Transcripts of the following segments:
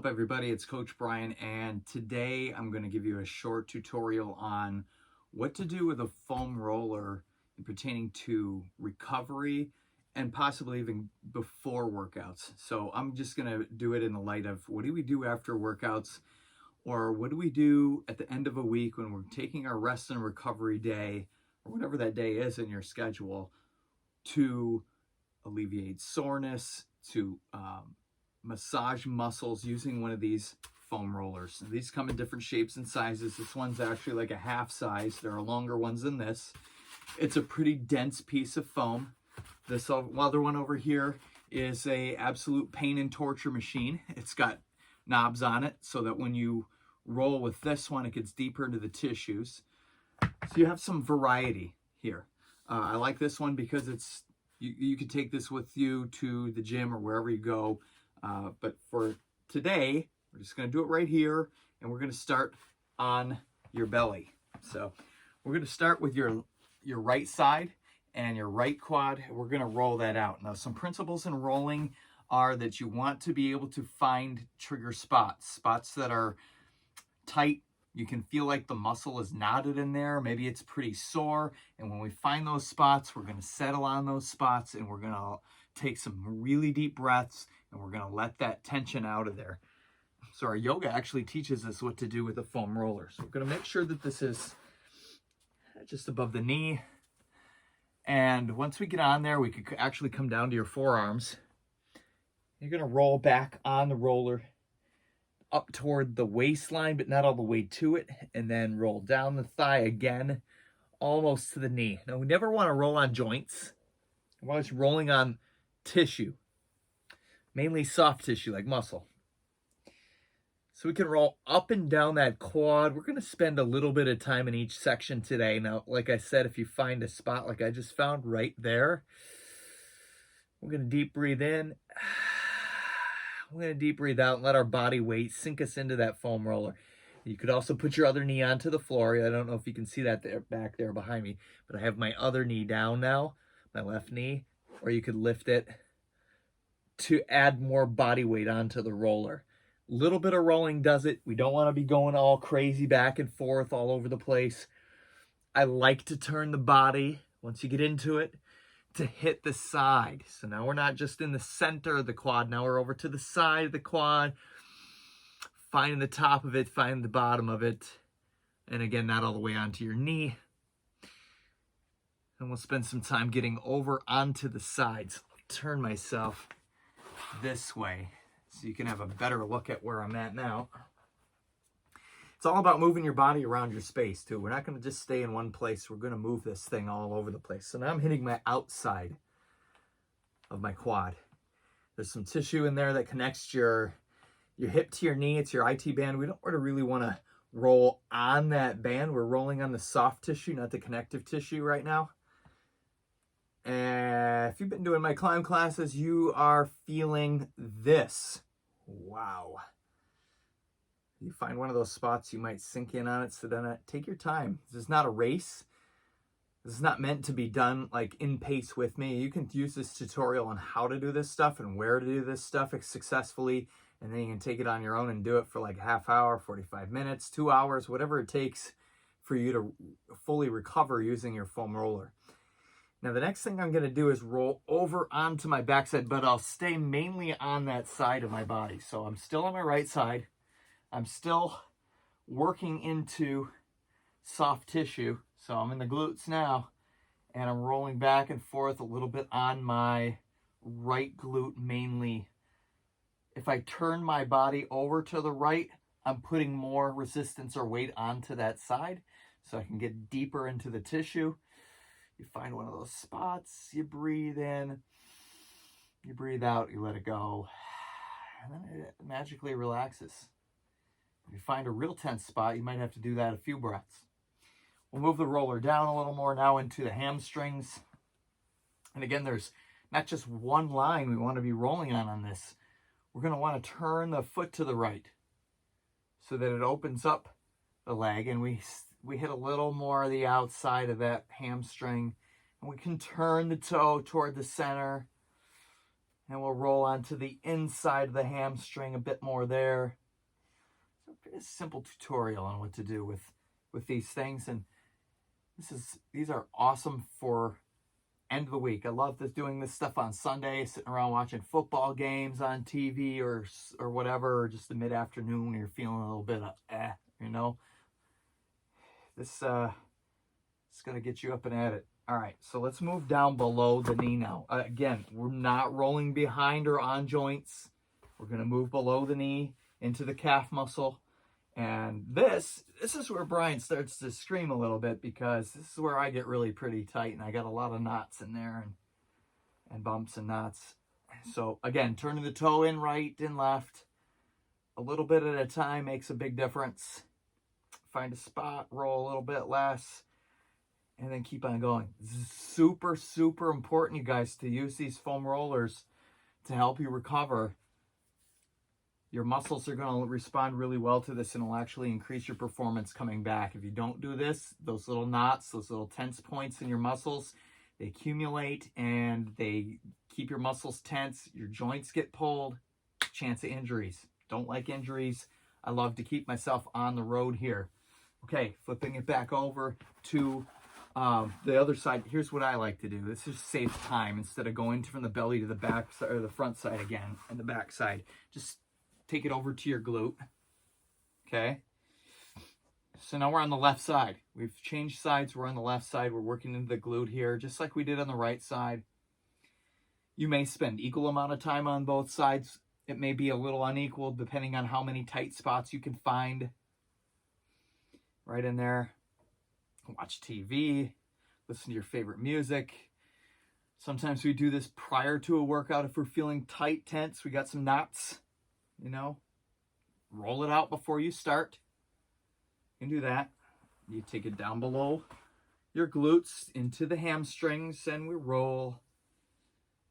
Up everybody, it's Coach Brian, and today I'm going to give you a short tutorial on what to do with a foam roller pertaining to recovery and possibly even before workouts. So I'm just going to do it in the light of what do we do after workouts, or what do we do at the end of a week when we're taking our rest and recovery day, or whatever that day is in your schedule, to alleviate soreness, to massage muscles using one of these foam rollers. These come in different shapes and sizes. This one's actually like a half size. There are longer ones than this. It's a pretty dense piece of foam. This other one over here is a absolute pain and torture machine. It's got knobs on it so that when you roll with this one, it gets deeper into the tissues. So you have some variety here. I like this one because it's you could take this with you to the gym or wherever you go. But for today, we're just going to do it right here, and we're going to start on your belly. So we're going to start with your right side and your right quad. We're going to roll that out. Now, some principles in rolling are that you want to be able to find trigger spots that are tight. You can feel like the muscle is knotted in there. Maybe it's pretty sore. And when we find those spots, we're going to settle on those spots, and we're going to take some really deep breaths, and we're going to let that tension out of there. So our yoga actually teaches us what to do with a foam roller. So we're going to make sure that this is just above the knee. And once we get on there, we could actually come down to your forearms. You're going to roll back on the roller up toward the waistline, but not all the way to it, and then roll down the thigh again, almost to the knee. Now, we never want to roll on joints. We're always rolling on tissue, mainly soft tissue like muscle. So we can roll up and down that quad. We're going to spend a little bit of time in each section today. Now, like I said, if you find a spot like I just found right there, we're going to deep breathe in. We're going to deep breathe out and let our body weight sink us into that foam roller. You could also put your other knee onto the floor. I don't know if you can see that there, back there behind me, but I have my other knee down now, my left knee, or you could lift it to add more body weight onto the roller. Little bit of rolling does it. We don't want to be going all crazy back and forth all over the place. I like to turn the body, once you get into it, to hit the side. So now we're not just in the center of the quad. Now we're over to the side of the quad, finding the top of it, finding the bottom of it. And again, not all the way onto your knee. And we'll spend some time getting over onto the sides. Turn myself this way so you can have a better look at where I'm at now. It's all about moving your body around your space too. We're not going to just stay in one place. We're going to move this thing all over the place. So now I'm hitting my outside of my quad. There's some tissue in there that connects your hip to your knee. It's your IT band. We don't really want to roll on that band. We're rolling on the soft tissue, not the connective tissue right now. And if you've been doing my climb classes, you are feeling this. Wow. You find one of those spots, you might sink in on it. So then take your time. This is not a race. This is not meant to be done like in pace with me. You can use this tutorial on how to do this stuff and where to do this stuff successfully. And then you can take it on your own and do it for like a half hour, 45 minutes, 2 hours, whatever it takes for you to fully recover using your foam roller. Now, the next thing I'm going to do is roll over onto my backside, but I'll stay mainly on that side of my body. So I'm still on my right side. I'm still working into soft tissue. So I'm in the glutes now, and I'm rolling back and forth a little bit on my right glute mainly. If I turn my body over to the right, I'm putting more resistance or weight onto that side so I can get deeper into the tissue. You find one of those spots, you breathe in, you breathe out, you let it go, and then it magically relaxes. If you find a real tense spot, you might have to do that a few breaths. We'll move the roller down a little more now into the hamstrings. And again, there's not just one line we want to be rolling on this. We're going to want to turn the foot to the right so that it opens up the leg, and we hit a little more of the outside of that hamstring, and we can turn the toe toward the center And we'll roll onto the inside of the hamstring a bit more there. So a pretty simple tutorial on what to do with these things. And these are awesome for end of the week. I love doing this stuff on Sunday, sitting around watching football games on TV or whatever, or just the mid-afternoon when you're feeling a little bit of you know. This is going to get you up and at it. All right, so let's move down below the knee now. Again, we're not rolling behind or on joints. We're going to move below the knee into the calf muscle. And this is where Brian starts to scream a little bit, because this is where I get really pretty tight, and I got a lot of knots in there and bumps and knots. So again, turning the toe in right and left, a little bit at a time makes a big difference. Find a spot, roll a little bit less, and then keep on going. This is super, super important, you guys, to use these foam rollers to help you recover. Your muscles are going to respond really well to this, and it'll actually increase your performance coming back. If you don't do this, those little knots, those little tense points in your muscles, they accumulate and they keep your muscles tense. Your joints get pulled, chance of injuries. Don't like injuries. I love to keep myself on the road here. Okay, flipping it back over to the other side. Here's what I like to do. This just saves time. Instead of going from the belly to the back side, or the front side again and the back side, just take it over to your glute. Okay, so now we're on the left side. We've changed sides. We're on the left side. We're working into the glute here, just like we did on the right side. You may spend equal amount of time on both sides. It may be a little unequal depending on how many tight spots you can find. Right in there. Watch TV, listen to your favorite music. Sometimes we do this prior to a workout if we're feeling tight, tense, we got some knots, you know. Roll it out before you start. You can do that. You take it down below your glutes into the hamstrings, and we roll.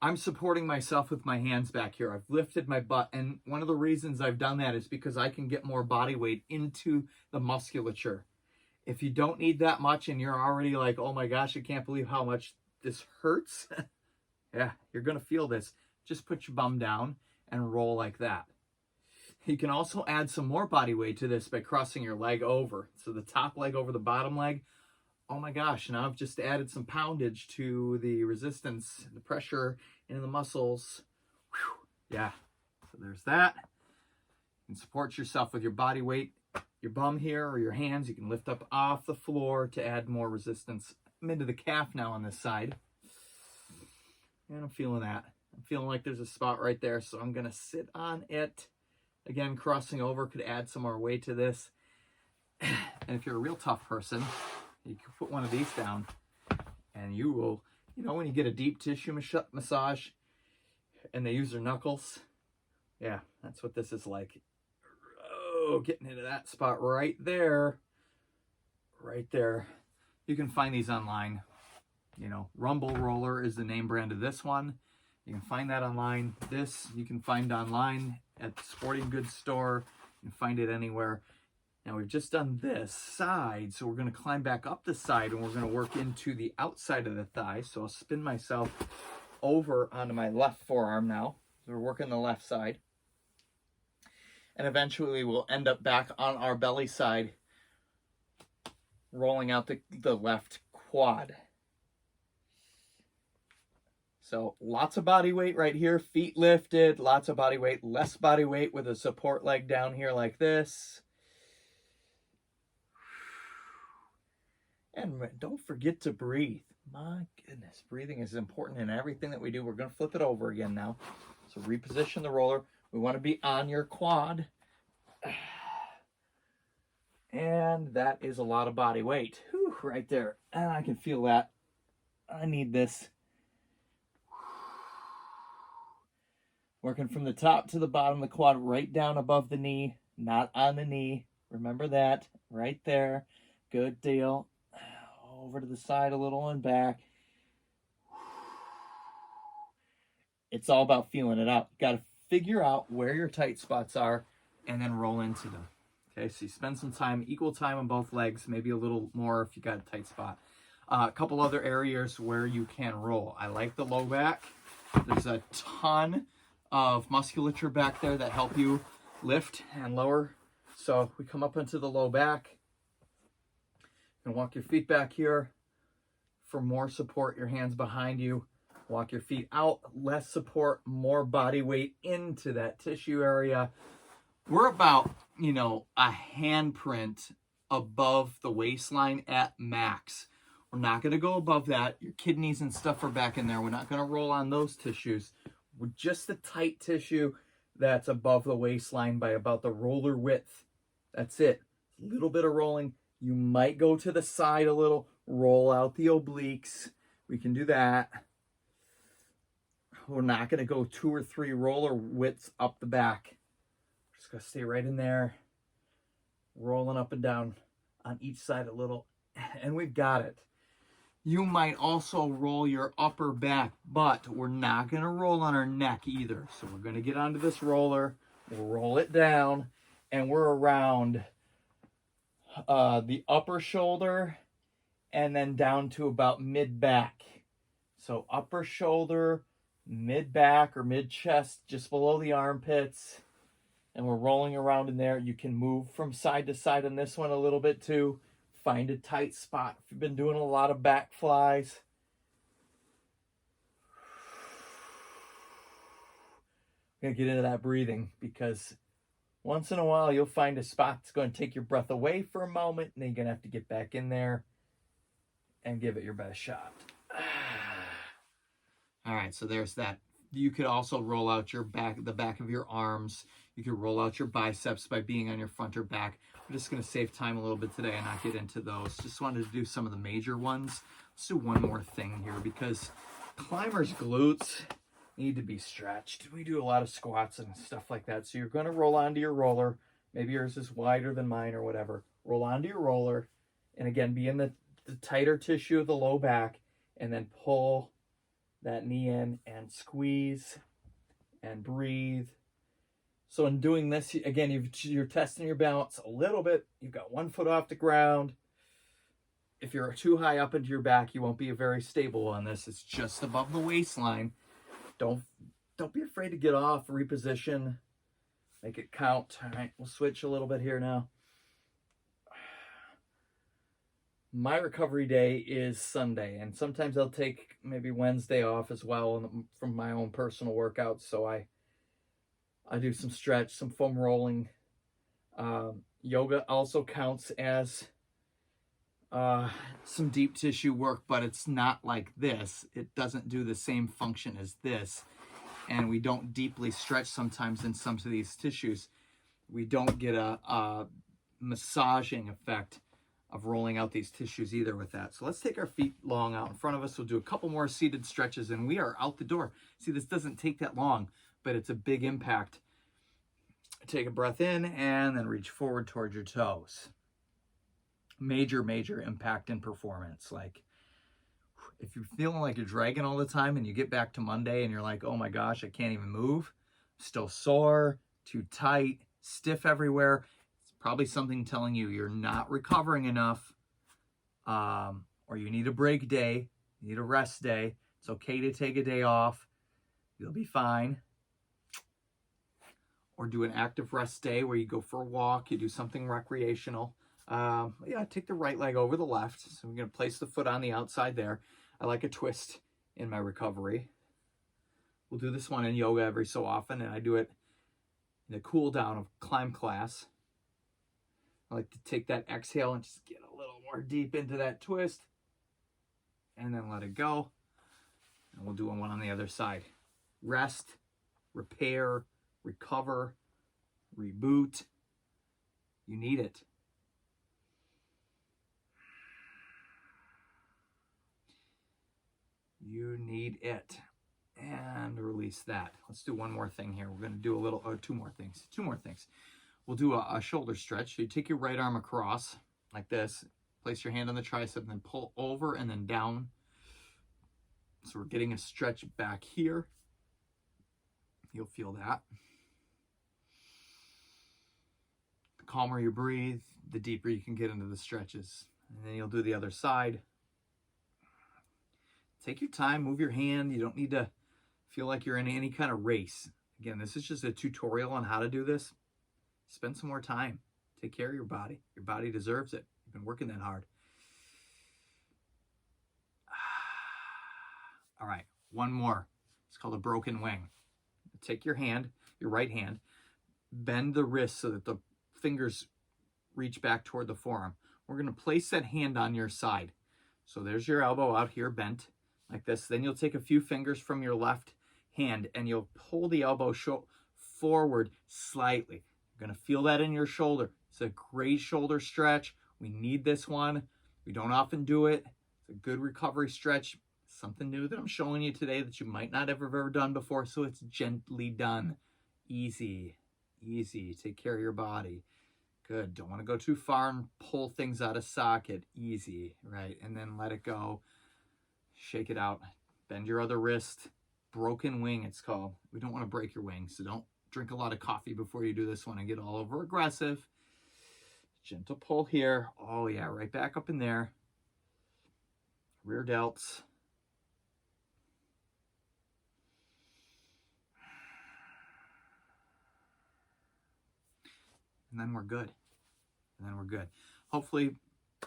I'm supporting myself with my hands back here. I've lifted my butt, and one of the reasons I've done that is because I can get more body weight into the musculature. If you don't need that much and you're already like, oh my gosh, I can't believe how much this hurts. Yeah, you're going to feel this. Just put your bum down and roll like that. You can also add some more body weight to this by crossing your leg over. So the top leg over the bottom leg. Oh my gosh, now I've just added some poundage to the resistance, the pressure in the muscles. Whew. Yeah, so there's that. You can support yourself with your body weight. Your bum here or your hands, you can lift up off the floor to add more resistance. I'm into the calf now on this side. And I'm feeling that. I'm feeling like there's a spot right there, so I'm going to sit on it. Again, crossing over could add some more weight to this. And if you're a real tough person, you can put one of these down and you will, you know, when you get a deep tissue massage and they use their knuckles, yeah, that's what this is like. Oh, getting into that spot right there. Right there. You can find these online. You know, Rumble Roller is the name brand of this one. You can find that online. This you can find online at the sporting goods store. You can find it anywhere. Now we've just done this side, so we're going to climb back up the side and we're going to work into the outside of the thigh. So I'll spin myself over onto my left forearm now. So we're working the left side. And eventually we'll end up back on our belly side, rolling out the left quad. So lots of body weight right here, feet lifted, lots of body weight, less body weight with a support leg down here like this. And don't forget to breathe. My goodness, breathing is important in everything that we do. We're going to flip it over again now. So reposition the roller. We want to be on your quad. And that is a lot of body weight. Whew, right there. And I can feel that. I need this. Working from the top to the bottom of the quad, right down above the knee, not on the knee. Remember that. Right there. Good deal. Over to the side a little and back. It's all about feeling it out. Got to figure out where your tight spots are and then roll into them. Okay, so you spend some time, equal time on both legs, maybe a little more if you got a tight spot. A couple other areas where you can roll. I like the low back. There's a ton of musculature back there that help you lift and lower. So we come up into the low back and walk your feet back here for more support. Your hands behind you. Walk your feet out, less support, more body weight into that tissue area. We're about, you know, a handprint above the waistline at max. We're not going to go above that. Your kidneys and stuff are back in there. We're not going to roll on those tissues. We're just the tight tissue that's above the waistline by about the roller width. That's it. A little bit of rolling. You might go to the side a little, roll out the obliques. We can do that. We're not going to go 2 or 3 roller widths up the back. We're just going to stay right in there, rolling up and down on each side a little, and we've got it. You might also roll your upper back, but we're not going to roll on our neck either. So we're going to get onto this roller, we'll roll it down, and we're around the upper shoulder and then down to about mid-back. So upper shoulder, mid-back or mid-chest, just below the armpits, and we're rolling around in there. You can move from side to side on this one a little bit too. Find a tight spot. If you've been doing a lot of back flies, I'm going to get into that breathing, because once in a while you'll find a spot that's going to take your breath away for a moment, and then you're going to have to get back in there and give it your best shot. All right, so there's that. You could also roll out your back, the back of your arms. You could roll out your biceps by being on your front or back. I'm just going to save time a little bit today and not get into those. Just wanted to do some of the major ones. Let's do one more thing here, because climbers' glutes need to be stretched. We do a lot of squats and stuff like that. So you're going to roll onto your roller. Maybe yours is wider than mine or whatever. Roll onto your roller. And again, be in the tighter tissue of the low back, and then pull that knee in and squeeze and breathe. So in doing this, again, you're testing your balance a little bit. You've got 1 foot off the ground. If you're too high up into your back, you won't be very stable on this. It's just above the waistline. Don't be afraid to get off, reposition, make it count. All right, we'll switch a little bit here now. My recovery day is Sunday, and sometimes I'll take maybe Wednesday off as well from my own personal workouts. So I do some stretch, some foam rolling. Yoga also counts as some deep tissue work, but it's not like this. It doesn't do the same function as this, and we don't deeply stretch sometimes in some of these tissues. We don't get a massaging effect of rolling out these tissues either with that. So let's take our feet long out in front of us. We'll do a couple more seated stretches, and we are out the door. See, this doesn't take that long, but it's a big impact. Take a breath in and then reach forward towards your toes. Major impact in performance. Like, if you're feeling like you're dragging all the time and you get back to Monday and you're like, oh my gosh, I can't even move, still sore, too tight, stiff everywhere, it's probably something telling you you're not recovering enough, or you need a break day, you need a rest day. It's okay to take a day off. You'll be fine. Or do an active rest day where you go for a walk, you do something recreational. Yeah, take the right leg over the left. So I'm going to place the foot on the outside there. I like a twist in my recovery. We'll do this one in yoga every so often, and I do it in a cool down of climb class. I like to take that exhale and just get a little more deep into that twist, and then let it go. And we'll do one on the other side. Rest, repair, recover, reboot. You need it. You need it. And release that. Let's do one more thing here. We're going to do a little, two more things. We'll do a shoulder stretch. So you take your right arm across like this, place your hand on the tricep, and then pull over and then down. So we're getting a stretch back here. You'll feel that. The calmer you breathe, the deeper you can get into the stretches. And then you'll do the other side. Take your time, move your hand. You don't need to feel like you're in any kind of race. Again, this is just a tutorial on how to do this. Spend some more time. Take care of your body. Your body deserves it. You've been working that hard. All right, one more. It's called a broken wing. Take your hand, your right hand, bend the wrist so that the fingers reach back toward the forearm. We're going to place that hand on your side. So there's your elbow out here bent like this. Then you'll take a few fingers from your left hand and you'll pull the elbow forward slightly. You're going to feel that in your shoulder. It's a great shoulder stretch. We need this one. We don't often do it. It's a good recovery stretch. Something new that I'm showing you today that you might not have ever done before, so it's gently done. Easy, easy. Take care of your body. Good. Don't want to go too far and pull things out of socket. Easy, right? And then let it go. Shake it out. Bend your other wrist. Broken wing, it's called. We don't want to break your wing, so don't drink a lot of coffee before you do this one and get all over aggressive. Gentle pull here. Oh, yeah, right back up in there. Rear delts. And then we're good. And then we're good. Hopefully,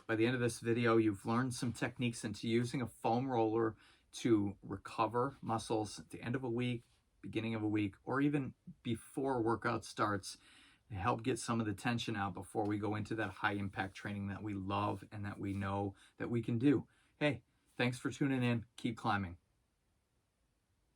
by the end of this video, you've learned some techniques into using a foam roller to recover muscles at the end of a week, beginning of a week, or even before a workout starts to help get some of the tension out before we go into that high impact training that we love and that we know that we can do. Hey, thanks for tuning in. Keep climbing.